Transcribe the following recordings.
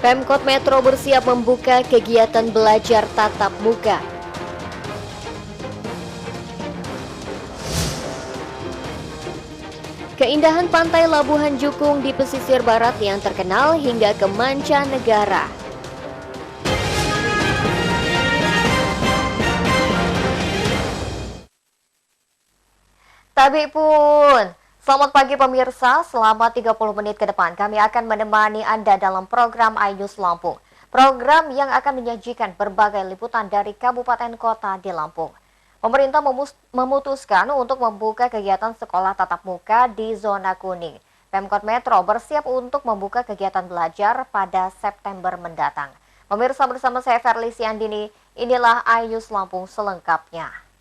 Pemkot Metro bersiap membuka kegiatan belajar tatap muka. Keindahan pantai Labuhan Jukung di pesisir barat yang terkenal hingga ke mancanegara. Tabi pun. Selamat pagi pemirsa, selama 30 menit ke depan kami akan menemani Anda dalam program iNews Lampung. Program yang akan menyajikan berbagai liputan dari kabupaten kota di Lampung. Pemerintah memutuskan untuk membuka kegiatan sekolah tatap muka di zona kuning. Pemkot Metro bersiap untuk membuka kegiatan belajar pada September mendatang. Pemirsa, bersama saya Verlisi Andini, inilah iNews Lampung selengkapnya.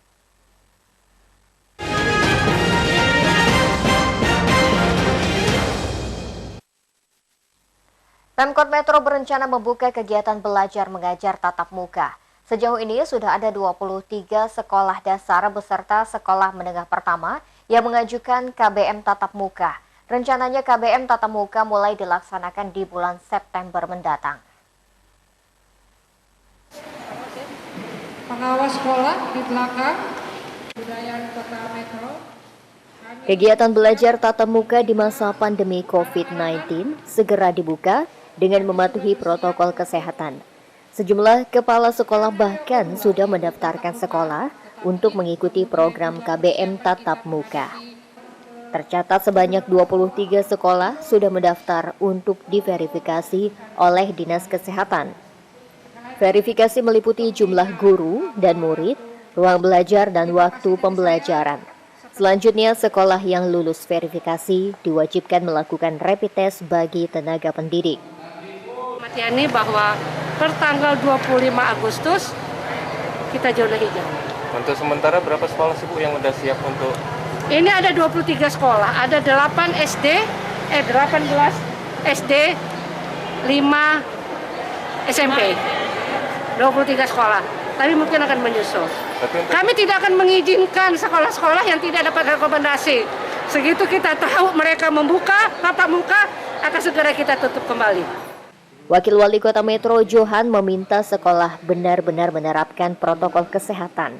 Pemkot Metro berencana membuka kegiatan belajar mengajar tatap muka. Sejauh ini sudah ada 23 sekolah dasar beserta sekolah menengah pertama yang mengajukan KBM tatap muka. Rencananya KBM tatap muka mulai dilaksanakan di bulan September mendatang. Pengawas sekolah di belakang, Budaya Kota Metro. Kegiatan belajar tatap muka di masa pandemi COVID-19 segera dibuka dengan mematuhi protokol kesehatan. Sejumlah kepala sekolah bahkan sudah mendaftarkan sekolah untuk mengikuti program KBM tatap muka. Tercatat sebanyak 23 sekolah sudah mendaftar untuk diverifikasi oleh Dinas Kesehatan. Verifikasi meliputi jumlah guru dan murid, ruang belajar dan waktu pembelajaran. Selanjutnya, sekolah yang lulus verifikasi diwajibkan melakukan rapid test bagi tenaga pendidik. Matiani bahwa per tanggal 25 Agustus kita zona hijau. Untuk sementara berapa sekolah sih Bu yang udah siap untuk? Ini ada 23 sekolah, ada 18 SD, 5 SMP. 23 sekolah, tapi mungkin akan menyusul. Kami tidak akan mengizinkan sekolah-sekolah yang tidak dapat rekomendasi. Segitu kita tahu mereka membuka tatap muka, akan segera kita tutup kembali. Wakil Wali Kota Metro Johan meminta sekolah benar-benar menerapkan protokol kesehatan.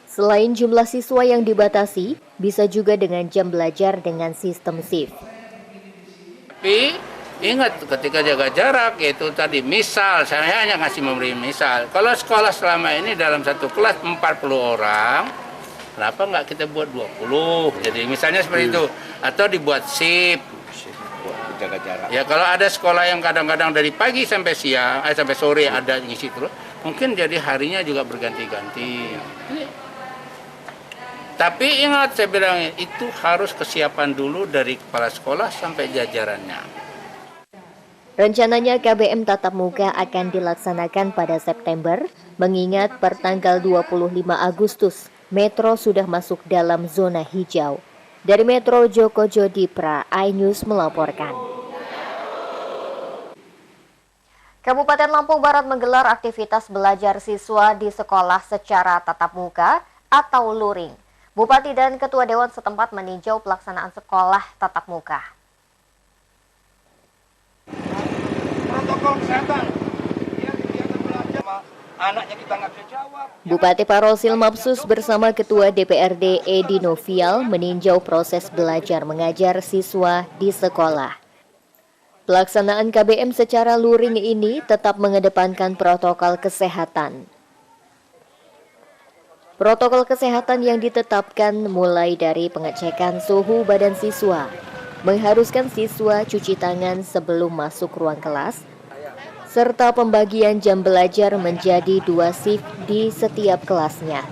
Selain jumlah siswa yang dibatasi, bisa juga dengan jam belajar dengan sistem shift. Tapi ingat ketika jaga jarak, yaitu tadi misal, saya hanya memberi misal. Kalau sekolah selama ini dalam satu kelas 40 orang, kenapa nggak kita buat 20? Jadi misalnya seperti itu, atau dibuat shift. Jaga jarak. Ya kalau ada sekolah yang kadang-kadang dari pagi sampai siang, sampai sore ada ngisi terus, mungkin jadi harinya juga berganti-ganti. Tapi ingat saya bilang itu harus kesiapan dulu dari kepala sekolah sampai jajarannya. Rencananya KBM tatap muka akan dilaksanakan pada September, mengingat per tanggal 25 Agustus, Metro sudah masuk dalam zona hijau. Dari Metro, Joko Jodipra, iNews melaporkan. Kabupaten Lampung Barat menggelar aktivitas belajar siswa di sekolah secara tatap muka atau luring. Bupati dan Ketua Dewan setempat meninjau pelaksanaan sekolah tatap muka. Protokol kesehatan. Anaknya kita nggak bisa jawab. Bupati Parosil Mapsus bersama Ketua DPRD Edi Novial meninjau proses belajar mengajar siswa di sekolah. Pelaksanaan KBM secara luring ini tetap mengedepankan protokol kesehatan. Protokol kesehatan yang ditetapkan mulai dari pengecekan suhu badan siswa, mengharuskan siswa cuci tangan sebelum masuk ruang kelas, serta pembagian jam belajar menjadi 2 shift di setiap kelasnya.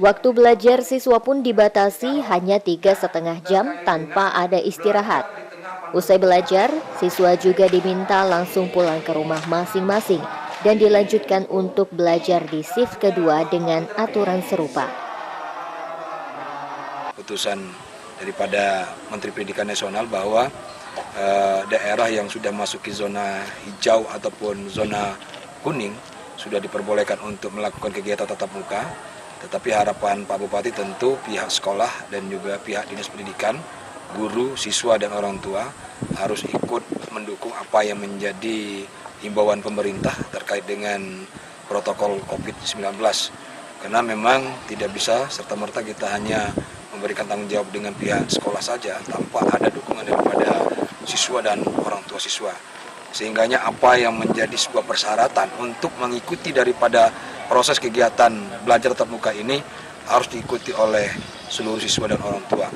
Waktu belajar siswa pun dibatasi hanya 3,5 jam tanpa ada istirahat. Usai belajar, siswa juga diminta langsung pulang ke rumah masing-masing dan dilanjutkan untuk belajar di shift kedua dengan aturan serupa. Putusan daripada Menteri Pendidikan Nasional bahwa daerah yang sudah masuki zona hijau ataupun zona kuning sudah diperbolehkan untuk melakukan kegiatan tatap muka, tetapi harapan Pak Bupati tentu pihak sekolah dan juga pihak Dinas Pendidikan, guru, siswa dan orang tua harus ikut mendukung apa yang menjadi himbauan pemerintah terkait dengan protokol COVID-19. Karena memang tidak bisa serta-merta kita hanya memberikan tanggung jawab dengan pihak sekolah saja tanpa ada dukungan daripada siswa dan orang tua siswa. Sehingganya apa yang menjadi sebuah persyaratan untuk mengikuti daripada proses kegiatan belajar tatap muka ini harus diikuti oleh seluruh siswa dan orang tua.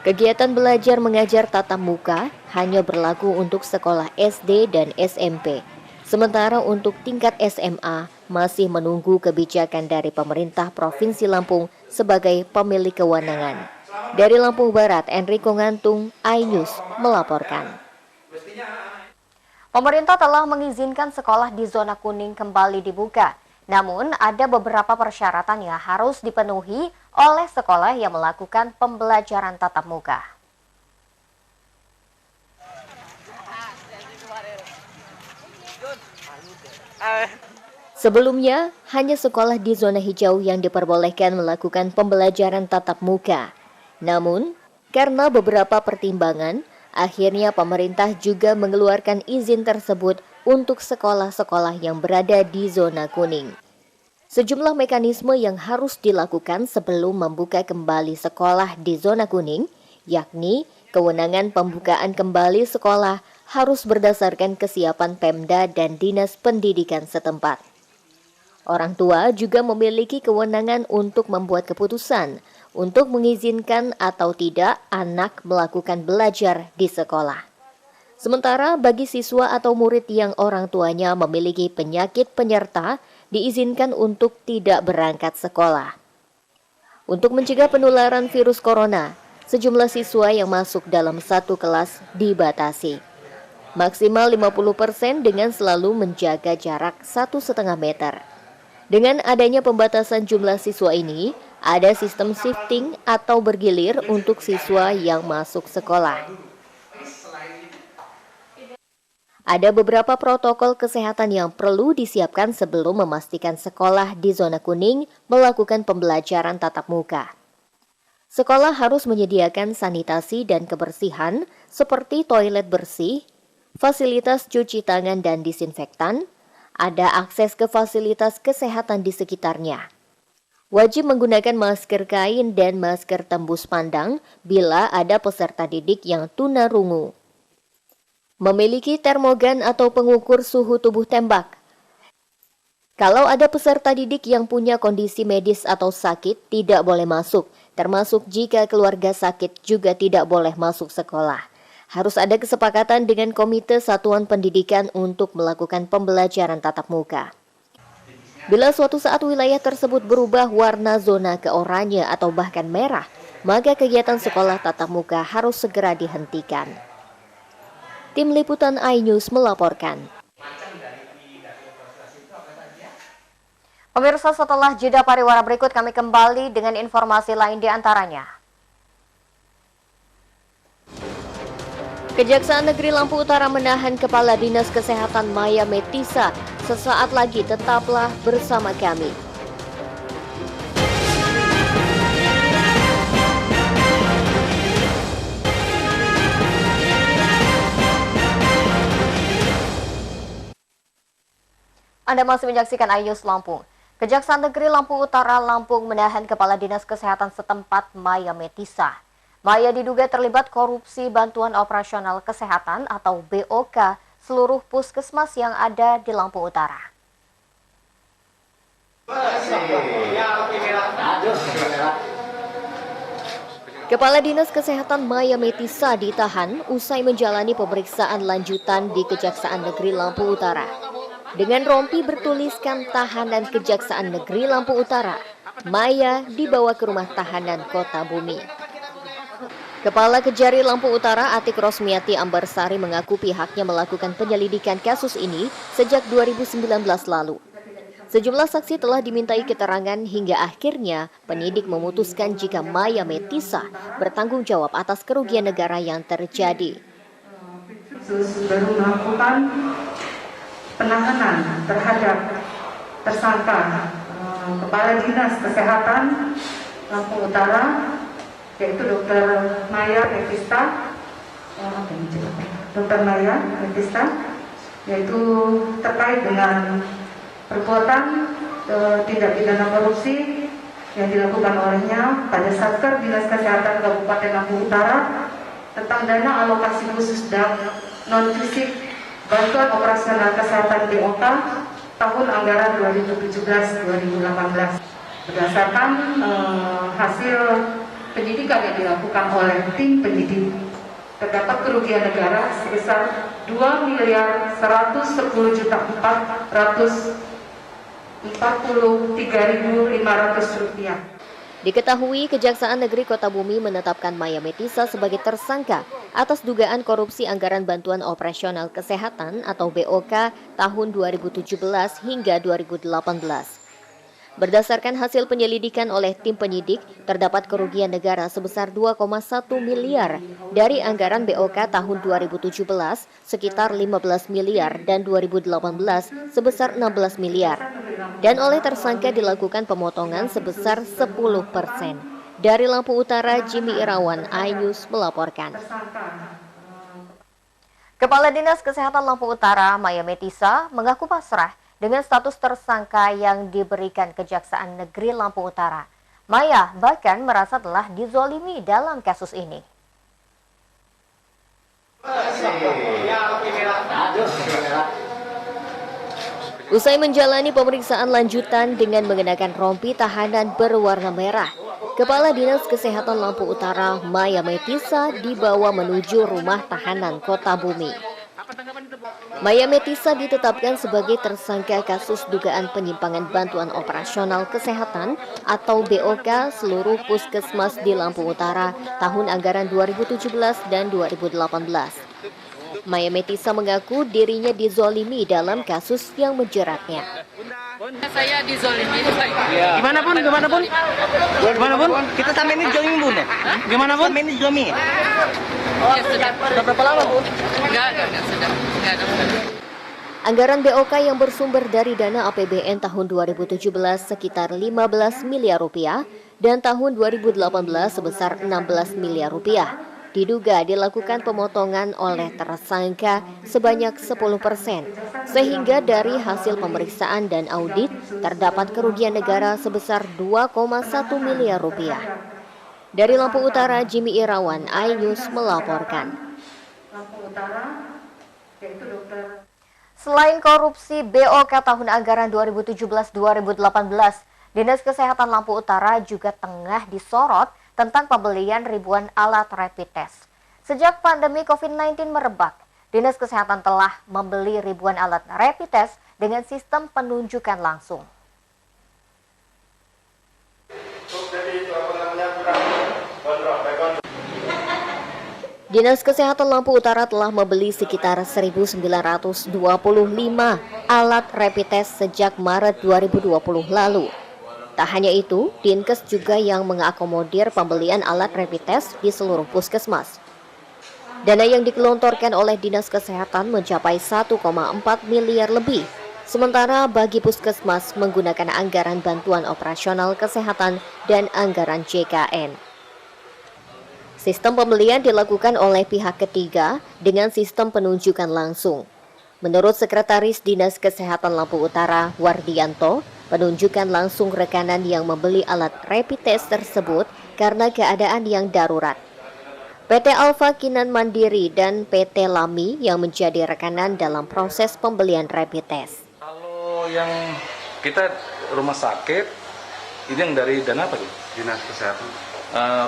Kegiatan belajar mengajar tatap muka hanya berlaku untuk sekolah SD dan SMP. Sementara untuk tingkat SMA masih menunggu kebijakan dari pemerintah Provinsi Lampung sebagai pemilik kewenangan. Dari Lampung Barat, Enrico Ngantung, iNews melaporkan. Pemerintah telah mengizinkan sekolah di zona kuning kembali dibuka. Namun, ada beberapa persyaratan yang harus dipenuhi oleh sekolah yang melakukan pembelajaran tatap muka. Sebelumnya, hanya sekolah di zona hijau yang diperbolehkan melakukan pembelajaran tatap muka. Namun, karena beberapa pertimbangan, akhirnya pemerintah juga mengeluarkan izin tersebut untuk sekolah-sekolah yang berada di zona kuning. Sejumlah mekanisme yang harus dilakukan sebelum membuka kembali sekolah di zona kuning, yakni kewenangan pembukaan kembali sekolah harus berdasarkan kesiapan Pemda dan Dinas Pendidikan setempat. Orang tua juga memiliki kewenangan untuk membuat keputusan untuk mengizinkan atau tidak anak melakukan belajar di sekolah. Sementara bagi siswa atau murid yang orang tuanya memiliki penyakit penyerta, diizinkan untuk tidak berangkat sekolah. Untuk mencegah penularan virus corona, sejumlah siswa yang masuk dalam satu kelas dibatasi. Maksimal 50% dengan selalu menjaga jarak 1,5 meter. Dengan adanya pembatasan jumlah siswa ini, ada sistem shifting atau bergilir untuk siswa yang masuk sekolah. Ada beberapa protokol kesehatan yang perlu disiapkan sebelum memastikan sekolah di zona kuning melakukan pembelajaran tatap muka. Sekolah harus menyediakan sanitasi dan kebersihan seperti toilet bersih, fasilitas cuci tangan dan disinfektan, ada akses ke fasilitas kesehatan di sekitarnya. Wajib menggunakan masker kain dan masker tembus pandang bila ada peserta didik yang tunarungu. Memiliki termogan atau pengukur suhu tubuh tembak. Kalau ada peserta didik yang punya kondisi medis atau sakit, tidak boleh masuk, termasuk jika keluarga sakit juga tidak boleh masuk sekolah. Harus ada kesepakatan dengan Komite Satuan Pendidikan untuk melakukan pembelajaran tatap muka. Bila suatu saat wilayah tersebut berubah warna zona ke oranye atau bahkan merah, maka kegiatan sekolah tatap muka harus segera dihentikan. Tim Liputan iNews melaporkan. Pemirsa, setelah jeda pariwara berikut kami kembali dengan informasi lain di antaranya. Kejaksaan Negeri Lampung Utara menahan Kepala Dinas Kesehatan Maya Metisa. Sesaat lagi tetaplah bersama kami. Anda masih menyaksikan iNews Lampung. Kejaksaan Negeri Lampung Utara Lampung menahan Kepala Dinas Kesehatan setempat Maya Metisa. Maya diduga terlibat korupsi bantuan operasional kesehatan atau BOK seluruh puskesmas yang ada di Lampung Utara. Kepala Dinas Kesehatan Maya Metisa ditahan usai menjalani pemeriksaan lanjutan di Kejaksaan Negeri Lampung Utara. Dengan rompi bertuliskan Tahanan Kejaksaan Negeri Lampung Utara, Maya dibawa ke rumah tahanan Kota Bumi. Kepala Kejari Lampung Utara Atik Rosmiati Ambarsari mengaku pihaknya melakukan penyelidikan kasus ini sejak 2019 lalu. Sejumlah saksi telah dimintai keterangan hingga akhirnya penyidik memutuskan jika Maya Metisa bertanggung jawab atas kerugian negara yang terjadi. Baru melakukan penahanan terhadap tersangka Kepala Dinas Kesehatan Lampung Utara, yaitu Dr. Maya Metisa. Dr. Maya Metisa, yaitu terkait dengan perbuatan tindak pidana korupsi yang dilakukan olehnya pada Satker Dinas Kesehatan Kabupaten Lampung Utara tentang dana alokasi khusus dan non-fisik bantuan operasional kesehatan BOK tahun anggaran 2017-2018. Berdasarkan hasil penyidikan yang dilakukan oleh tim penyidik, terdapat kerugian negara sebesar Rp2.110.443.500. Diketahui Kejaksaan Negeri Kota Bumi menetapkan Maya Metisa sebagai tersangka atas dugaan korupsi anggaran bantuan operasional kesehatan atau BOK tahun 2017 hingga 2018. Berdasarkan hasil penyelidikan oleh tim penyidik, terdapat kerugian negara sebesar 2,1 miliar dari anggaran BOK tahun 2017 sekitar 15 miliar dan 2018 sebesar 16 miliar. Dan oleh tersangka dilakukan pemotongan sebesar 10%. Dari Lampung Utara, Jimmy Irawan, iNews melaporkan. Kepala Dinas Kesehatan Lampung Utara, Maya Metisa, mengaku pasrah dengan status tersangka yang diberikan Kejaksaan Negeri Lampung Utara. Maya bahkan merasa telah dizolimi dalam kasus ini. Usai menjalani pemeriksaan lanjutan dengan mengenakan rompi tahanan berwarna merah, Kepala Dinas Kesehatan Lampung Utara, Maya Metisa, dibawa menuju rumah tahanan Kota Bumi. Maya Metisa ditetapkan sebagai tersangka kasus dugaan penyimpangan bantuan operasional kesehatan atau BOK seluruh puskesmas di Lampung Utara tahun anggaran 2017 dan 2018. Maya Metisa mengaku dirinya dizolimi dalam kasus yang menjeratnya. Saya dizolimi. Gimana pun, Kita sampai ini zolimi bun ya? gimana pun? Sampai ini zolimi. Ya sudah. Sudah berapa lama pun? Enggak, sudah. Enggak ada. Anggaran BOK yang bersumber dari dana APBN tahun 2017 sekitar 15 miliar rupiah dan tahun 2018 sebesar 16 miliar rupiah. Diduga dilakukan pemotongan oleh tersangka sebanyak 10%, sehingga dari hasil pemeriksaan dan audit terdapat kerugian negara sebesar 2,1 miliar rupiah. Dari Lampung Utara, Jimmy Irawan, iNews melaporkan. Selain korupsi BOK tahun anggaran 2017-2018, Dinas Kesehatan Lampung Utara juga tengah disorot tentang pembelian ribuan alat rapid test. Sejak pandemi COVID-19 merebak, Dinas Kesehatan telah membeli ribuan alat rapid test dengan sistem penunjukan langsung. Dinas Kesehatan Lampung Utara telah membeli sekitar 1.925 alat rapid test sejak Maret 2020 lalu. Tak hanya itu, Dinkes juga yang mengakomodir pembelian alat rapid test di seluruh puskesmas. Dana yang digelontorkan oleh Dinas Kesehatan mencapai 1,4 miliar lebih, sementara bagi puskesmas menggunakan anggaran bantuan operasional kesehatan dan anggaran JKN. Sistem pembelian dilakukan oleh pihak ketiga dengan sistem penunjukan langsung. Menurut Sekretaris Dinas Kesehatan Lampung Utara, Wardianto, penunjukan langsung rekanan yang membeli alat rapid test tersebut karena keadaan yang darurat. PT Alfa Kinan Mandiri dan PT Lami yang menjadi rekanan dalam proses pembelian rapid test. Kalau yang kita rumah sakit, ini yang dari dana apa tuh? Dinas Kesehatan.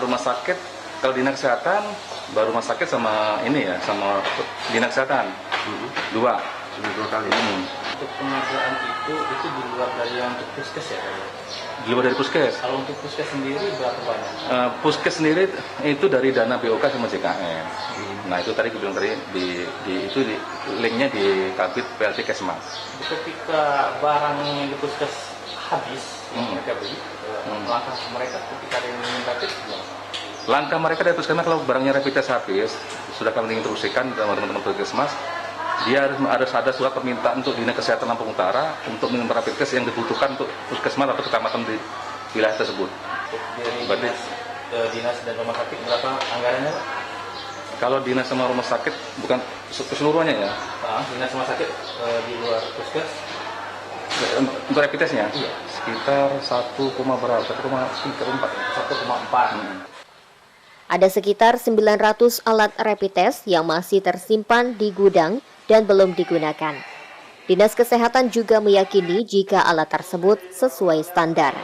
Rumah sakit, kalau Dinas Kesehatan, baru rumah sakit sama ini ya, sama Dinas Kesehatan. Dua kali. Untuk pengadaan itu di luar dari yang untuk puskes ya? Di luar dari puskes. Kalau untuk puskes sendiri berapa banyak? Puskes sendiri itu dari dana BOK sama JKN. Nah itu tadi gue bilang tadi linknya di Kabit PLT Kesmas. Ketika barang yang di puskes habis, mereka beli, langkah mereka ketika ada yang ingin rapid gimana? Langkah mereka dari puskesmas kalau barangnya rapid test habis, sudah kami instruksikan sama teman-teman puskesmas. Dia harus ada surat permintaan untuk Dinas Kesehatan Lampung Utara untuk minum rapid test yang dibutuhkan untuk puskesmas atau kecamatan di wilayah tersebut. Dari dinas dan rumah sakit berapa anggarannya, Pak? Kalau dinas sama rumah sakit bukan keseluruhannya ya? Dinas rumah sakit di luar puskes Untuk rapid testnya? Iya. Sekitar 1,4. Ada sekitar 900 alat rapid test yang masih tersimpan di gudang dan belum digunakan. Dinas Kesehatan juga meyakini jika alat tersebut sesuai standar.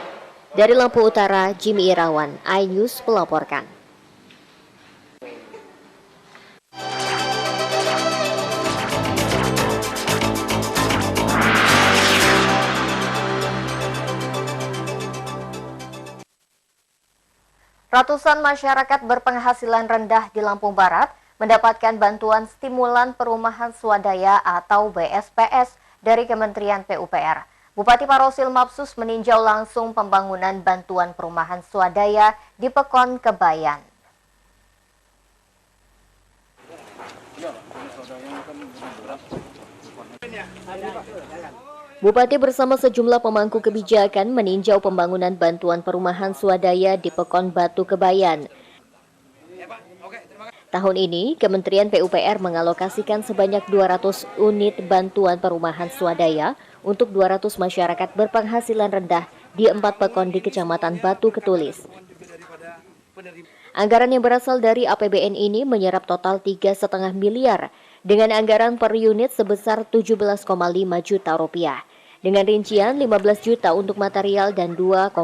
Dari Lampung Utara, Jimmy Irawan, iNews melaporkan. Ratusan masyarakat berpenghasilan rendah di Lampung Barat mendapatkan bantuan stimulan perumahan swadaya atau BSPS dari Kementerian PUPR. Bupati Parosil Mapsus meninjau langsung pembangunan bantuan perumahan swadaya di Pekon Kebayan. Bupati bersama sejumlah pemangku kebijakan meninjau pembangunan bantuan perumahan swadaya di Pekon Batu Kebayan. Tahun ini, Kementerian PUPR mengalokasikan sebanyak 200 unit bantuan perumahan swadaya untuk 200 masyarakat berpenghasilan rendah di 4 pekon di Kecamatan Batu Ketulis. Anggaran yang berasal dari APBN ini menyerap total 3,5 miliar dengan anggaran per unit sebesar 17,5 juta rupiah. Dengan rincian 15 juta untuk material dan 2,5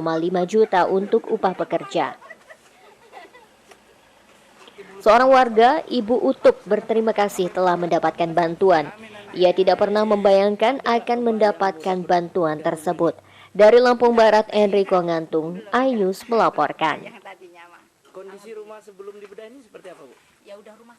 juta untuk upah pekerja. Seorang warga, Ibu Utup, berterima kasih telah mendapatkan bantuan. Ia tidak pernah membayangkan akan mendapatkan bantuan tersebut. Dari Lampung Barat, Enrico Ngantung, iNews melaporkan. Kondisi rumah sebelum dibedah ini seperti apa, Bu? Ya udah rumah.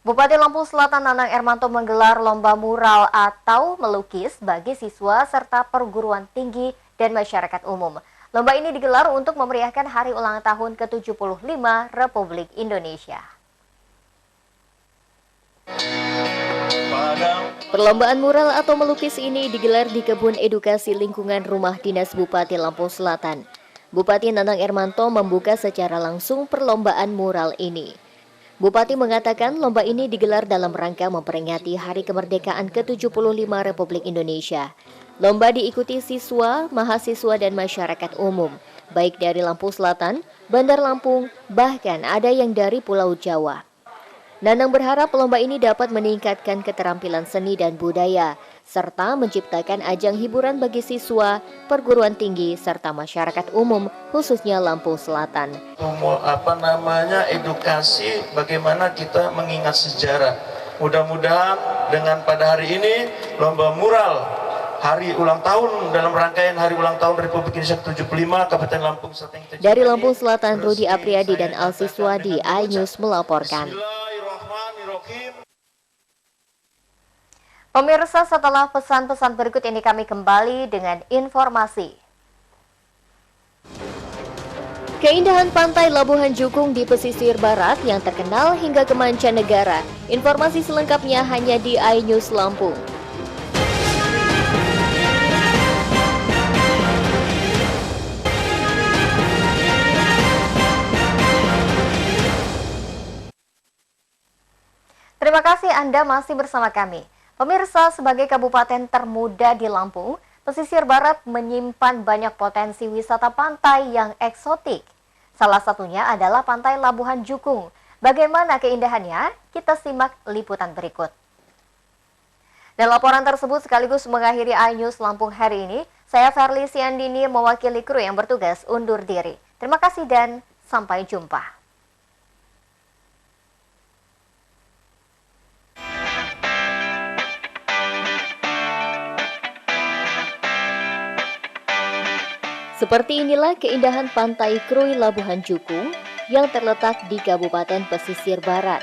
Bupati Lampung Selatan Nanang Ermanto menggelar lomba mural atau melukis bagi siswa serta perguruan tinggi dan masyarakat umum. Lomba ini digelar untuk memeriahkan hari ulang tahun ke-75 Republik Indonesia. Perlombaan mural atau melukis ini digelar di Kebun Edukasi Lingkungan Rumah Dinas Bupati Lampung Selatan. Bupati Nanang Ermanto membuka secara langsung perlombaan mural ini. Bupati mengatakan lomba ini digelar dalam rangka memperingati Hari Kemerdekaan ke-75 Republik Indonesia. Lomba diikuti siswa, mahasiswa, dan masyarakat umum, baik dari Lampung Selatan, Bandar Lampung, bahkan ada yang dari Pulau Jawa. Nanang berharap lomba ini dapat meningkatkan keterampilan seni dan budaya, serta menciptakan ajang hiburan bagi siswa, perguruan tinggi, serta masyarakat umum, khususnya Lampung Selatan. Edukasi bagaimana kita mengingat sejarah. Mudah-mudahan dengan pada hari ini lomba mural hari ulang tahun dalam rangkaian hari ulang tahun Republik Indonesia ke-75 Kabupaten Lampung Selatan. Dari Lampung Selatan, Rudi Apriadi dan Alsi Swadi, iNews melaporkan. Pemirsa, setelah pesan-pesan berikut ini kami kembali dengan informasi. Keindahan pantai Labuhan Jukung di pesisir barat yang terkenal hingga ke mancanegara. Informasi selengkapnya hanya di iNews Lampung. Terima kasih Anda masih bersama kami. Pemirsa, sebagai kabupaten termuda di Lampung, pesisir barat menyimpan banyak potensi wisata pantai yang eksotik. Salah satunya adalah Pantai Labuhan Jukung. Bagaimana keindahannya? Kita simak liputan berikut. Dan laporan tersebut sekaligus mengakhiri iNews Lampung hari ini. Saya Verly Siandini mewakili kru yang bertugas undur diri. Terima kasih dan sampai jumpa. Seperti inilah keindahan Pantai Krui Labuhan Jukung yang terletak di Kabupaten Pesisir Barat.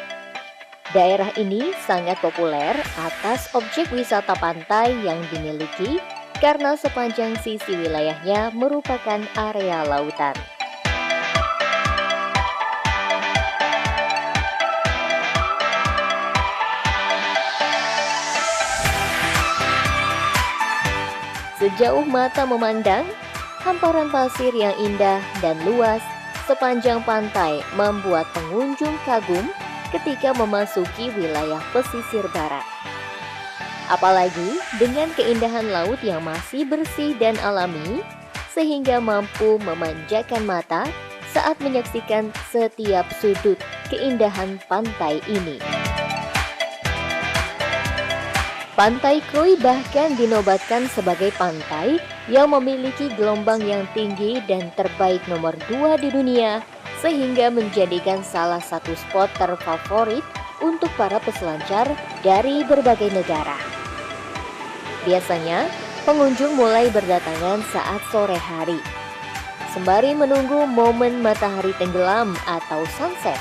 Daerah ini sangat populer atas objek wisata pantai yang dimiliki karena sepanjang sisi wilayahnya merupakan area lautan. Sejauh mata memandang, hamparan pasir yang indah dan luas sepanjang pantai membuat pengunjung kagum ketika memasuki wilayah pesisir barat. Apalagi dengan keindahan laut yang masih bersih dan alami, sehingga mampu memanjakan mata saat menyaksikan setiap sudut keindahan pantai ini. Pantai Krui bahkan dinobatkan sebagai pantai yang memiliki gelombang yang tinggi dan terbaik nomor 2 di dunia, sehingga menjadikan salah satu spot terfavorit untuk para peselancar dari berbagai negara. Biasanya, pengunjung mulai berdatangan saat sore hari. Sembari menunggu momen matahari tenggelam atau sunset,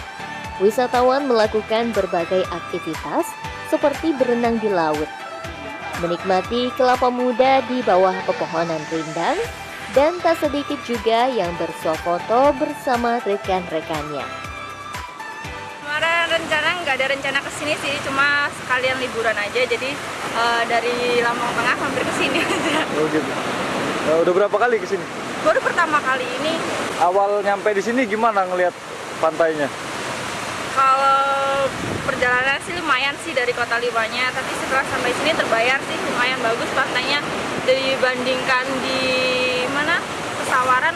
wisatawan melakukan berbagai aktivitas seperti berenang di laut, menikmati kelapa muda di bawah pepohonan rindang, dan tak sedikit juga yang bersuah foto bersama rekan-rekannya. Kemarin nggak ada rencana kesini sih, cuma sekalian liburan aja, jadi dari Lampung Tengah hampir kesini aja. Oh gitu. Udah berapa kali kesini? Baru pertama kali ini. Awal nyampe di sini gimana ngelihat pantainya? Kalau perjalanan sih lumayan sih dari Kota Limanya, tapi setelah sampai sini terbayar sih, lumayan bagus pantainya dibandingkan di mana Pesawaran,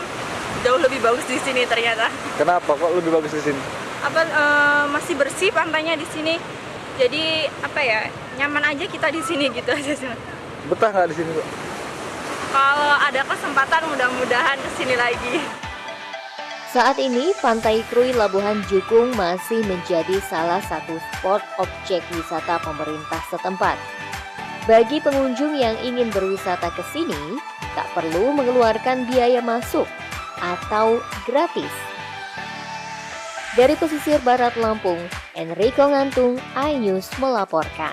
jauh lebih bagus di sini ternyata. Kenapa kok lebih bagus di sini? Masih bersih pantainya di sini, jadi nyaman aja kita di sini gitu aja sih. Betah nggak di sini, Pak? Kalau ada kesempatan mudah-mudahan kesini lagi. Saat ini, Pantai Krui Labuhan Jukung masih menjadi salah satu spot objek wisata pemerintah setempat. Bagi pengunjung yang ingin berwisata ke sini, tak perlu mengeluarkan biaya masuk atau gratis. Dari pesisir barat Lampung, Enrico Ngantung, iNews melaporkan.